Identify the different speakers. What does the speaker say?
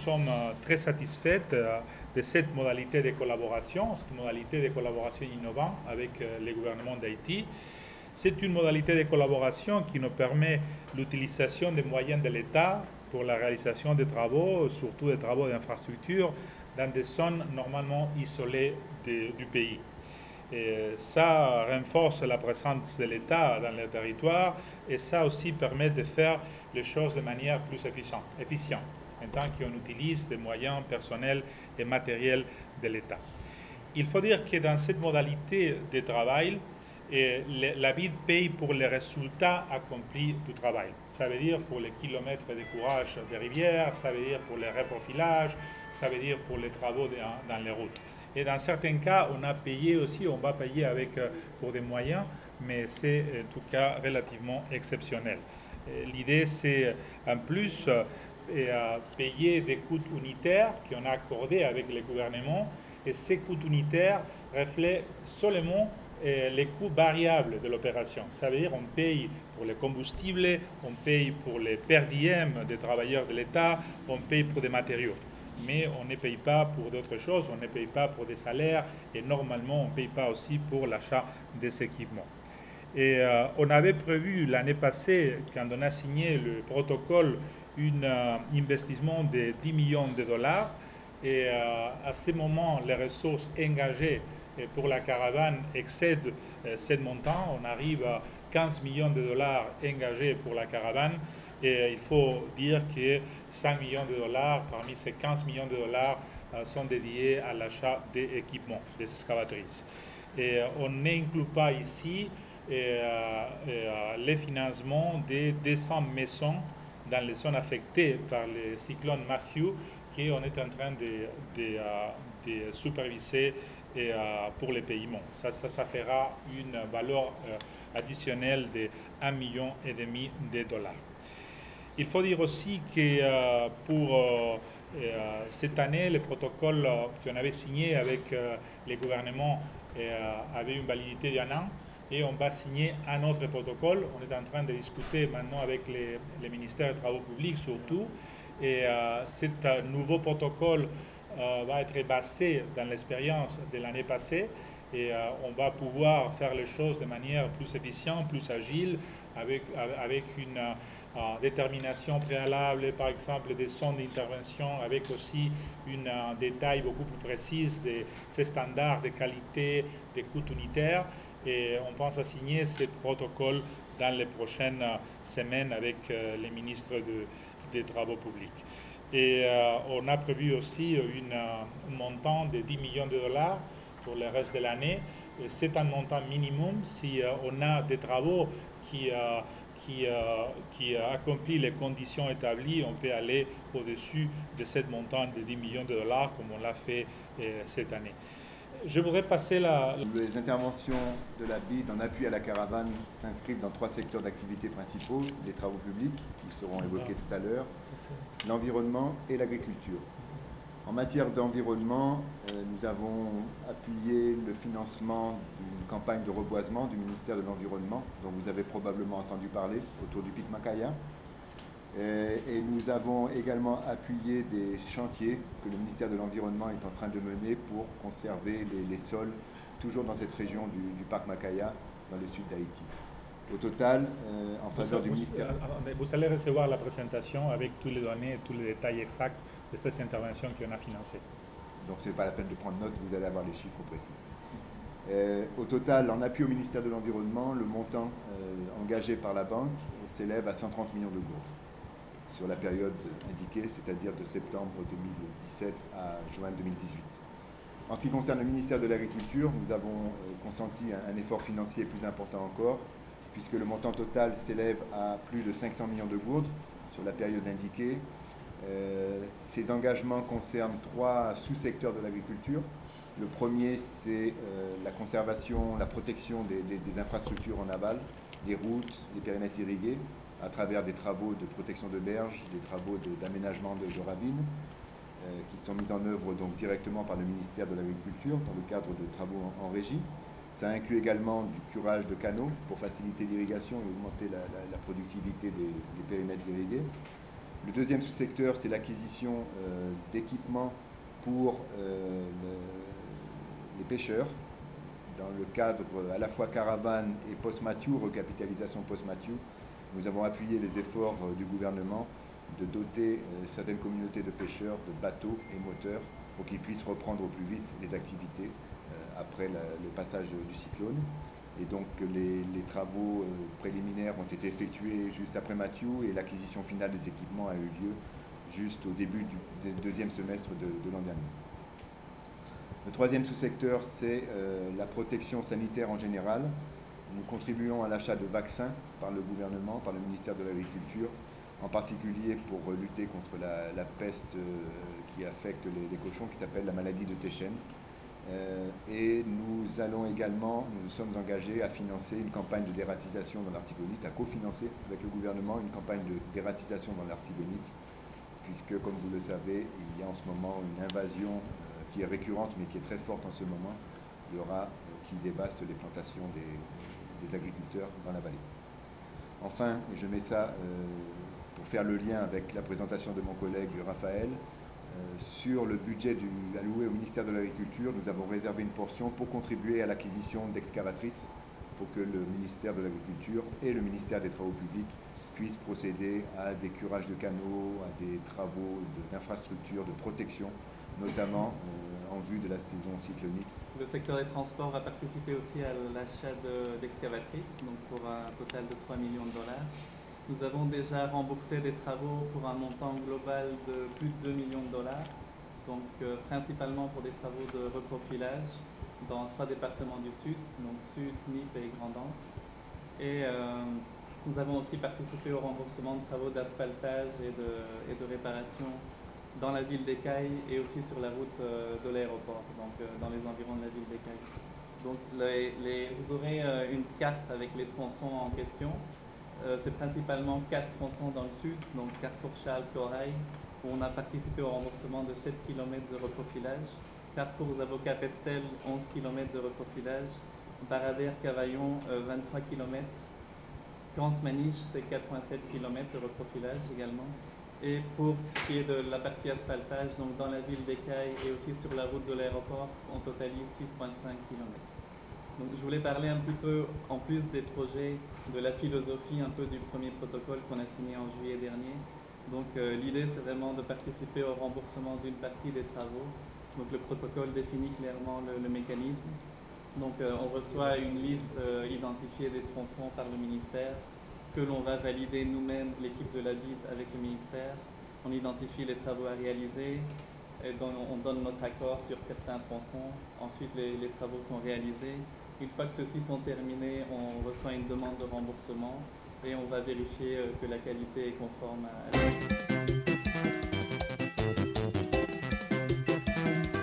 Speaker 1: sommes très satisfaits de cette modalité de collaboration, cette modalité de collaboration innovante avec le gouvernement d'Haïti. C'est une modalité de collaboration qui nous permet l'utilisation des moyens de l'État pour la réalisation des travaux, surtout des travaux d'infrastructure, dans des zones normalement isolées du pays. Et ça renforce la présence de l'État dans le territoire et ça aussi permet de faire les choses de manière plus efficiente en tant qu'on utilise des moyens personnels et matériels de l'État. Il faut dire que dans cette modalité de travail, la ville paye pour les résultats accomplis du travail. Ça veut dire pour les kilomètres de courage des rivières, ça veut dire pour le reprofilage, ça veut dire pour les travaux dans les routes. Et dans certains cas, on a payé aussi, on va payer pour des moyens, mais c'est en tout cas relativement exceptionnel. L'idée, c'est en plus payer des coûts unitaires qu'on a accordés avec le gouvernement, et ces coûts unitaires reflètent seulement les coûts variables de l'opération. Ça veut dire qu'on paye pour les combustibles, on paye pour les per diem des travailleurs de l'État, on paye pour des matériaux. Mais on ne paye pas pour d'autres choses, on ne paye pas pour des salaires et normalement on ne paye pas aussi pour l'achat des équipements. Et on avait prévu l'année passée, quand on a signé le protocole, un investissement de 10 millions de dollars. Et à ce moment, les ressources engagées pour la caravane excèdent ce montant. On arrive à 15 millions de dollars engagés pour la caravane. Et il faut dire que 5 millions de dollars, parmi ces 15 millions de dollars, sont dédiés à l'achat d'équipements, des excavatrices. Et on n'inclut pas ici les financements des 200 maisons dans les zones affectées par le cyclone Matthew qu'on est en train de superviser pour les paiements. Ça fera une valeur additionnelle de 1,5 million de dollars. Il faut dire aussi que pour cette année, le protocole qu'on avait signé avec les gouvernements avait une validité d'un an et on va signer un autre protocole. On est en train de discuter maintenant avec les ministères des Travaux publics surtout. Et cet nouveau protocole va être basé dans l'expérience de l'année passée et on va pouvoir faire les choses de manière plus efficiente, plus agile, avec une détermination préalable, par exemple des zones d'intervention, avec aussi un détail beaucoup plus précis de ces standards de qualité, des coûts unitaires. Et on pense à signer ce protocole dans les prochaines semaines avec les ministres des Travaux publics. Et on a prévu aussi un montant de 10 millions de dollars pour le reste de l'année. C'est un montant minimum. Si on a des travaux qui accomplissent les conditions établies, on peut aller au-dessus de ce montant de 10 millions de dollars comme on l'a fait cette année. Je voudrais passer
Speaker 2: Les interventions de la BID en appui à la caravane s'inscrivent dans 3 secteurs d'activité principaux, les travaux publics, qui seront évoqués tout à l'heure, l'environnement et l'agriculture. En matière d'environnement, nous avons appuyé le financement d'une campagne de reboisement du ministère de l'Environnement, dont vous avez probablement entendu parler, autour du pic Macaya. Et nous avons également appuyé des chantiers que le ministère de l'Environnement est en train de mener pour conserver les sols, toujours dans cette région du parc Macaya, dans le sud d'Haïti. Au total, en faveur du ministère...
Speaker 1: Vous allez recevoir la présentation avec toutes les données et tous les détails exacts de ces interventions qu'on a financées.
Speaker 2: Donc ce n'est pas la peine de prendre note, vous allez avoir les chiffres précis. Au total, en appui au ministère de l'Environnement, le montant engagé par la banque s'élève à 130 millions de gourdes sur la période indiquée, c'est-à-dire de septembre 2017 à juin 2018. En ce qui concerne le ministère de l'Agriculture, nous avons consenti un effort financier plus important encore, puisque le montant total s'élève à plus de 500 millions de gourdes sur la période indiquée. Ces engagements concernent 3 sous-secteurs de l'agriculture. Le premier, c'est la conservation, la protection des infrastructures en aval, des routes, des périmètres irrigués, à travers des travaux de protection de berges, des travaux d'aménagement de ravines, qui sont mis en œuvre donc directement par le ministère de l'Agriculture dans le cadre de travaux en régie. Ça inclut également du curage de canaux pour faciliter l'irrigation et augmenter la productivité des périmètres irrigués. Le deuxième sous-secteur, c'est l'acquisition d'équipements pour les pêcheurs, dans le cadre à la fois caravane et post-mature, recapitalisation post-mature. Nous avons appuyé les efforts du gouvernement de doter certaines communautés de pêcheurs de bateaux et moteurs pour qu'ils puissent reprendre au plus vite les activités après le passage du cyclone. Et donc les travaux préliminaires ont été effectués juste après Mathieu et l'acquisition finale des équipements a eu lieu juste au début du deuxième semestre de l'an dernier. Le troisième sous-secteur, c'est la protection sanitaire en général. Nous contribuons à l'achat de vaccins par le gouvernement, par le ministère de l'Agriculture, en particulier pour lutter contre la peste qui affecte les cochons, qui s'appelle la maladie de Téchène. Et nous sommes engagés à financer une campagne de dératisation dans l'Artibonite, à cofinancer avec le gouvernement une campagne de dératisation dans l'Artibonite, puisque, comme vous le savez, il y a en ce moment une invasion qui est récurrente, mais qui est très forte en ce moment, de rats qui dévastent les plantations des agriculteurs dans la vallée. Enfin, je mets ça pour faire le lien avec la présentation de mon collègue Raphaël. Sur le budget alloué au ministère de l'Agriculture, nous avons réservé une portion pour contribuer à l'acquisition d'excavatrices pour que le ministère de l'Agriculture et le ministère des Travaux publics puissent procéder à des curages de canaux, à des travaux d'infrastructures, de protection, notamment en vue de la saison cyclonique.
Speaker 3: Le secteur des transports va participer aussi à l'achat d'excavatrices, donc pour un total de 3 millions de dollars. Nous avons déjà remboursé des travaux pour un montant global de plus de 2 millions de dollars, donc principalement pour des travaux de reprofilage dans 3 départements du Sud, donc Sud, Nip et Grand'Anse. Et nous avons aussi participé au remboursement de travaux d'asphaltage et de réparation dans la ville d'Écailles et aussi sur la route de l'aéroport, donc dans les environs de la ville d'Écailles. Donc vous aurez une carte avec les tronçons en question. C'est principalement 4 tronçons dans le sud, donc Carrefour Charles Corail, où on a participé au remboursement de 7 km de reprofilage. Carrefour Avocats Pestel, 11 km de reprofilage. Baradère Cavaillon, 23 km. Cans-Maniche, c'est 4,7 km de reprofilage également. Et pour ce qui est de la partie asphaltage, donc dans la ville d'Écailles et aussi sur la route de l'aéroport, on totalise 6,5 km. Donc, je voulais parler un petit peu, en plus des projets, de la philosophie un peu du premier protocole qu'on a signé en juillet dernier. Donc l'idée, c'est vraiment de participer au remboursement d'une partie des travaux. Donc le protocole définit clairement le mécanisme. Donc on reçoit une liste identifiée des tronçons par le ministère, que l'on va valider nous-mêmes, l'équipe de la BID, avec le ministère. On identifie les travaux à réaliser, et on donne notre accord sur certains tronçons. Ensuite, les travaux sont réalisés. Une fois que ceux-ci sont terminés, on reçoit une demande de remboursement et on va vérifier que la qualité est conforme à la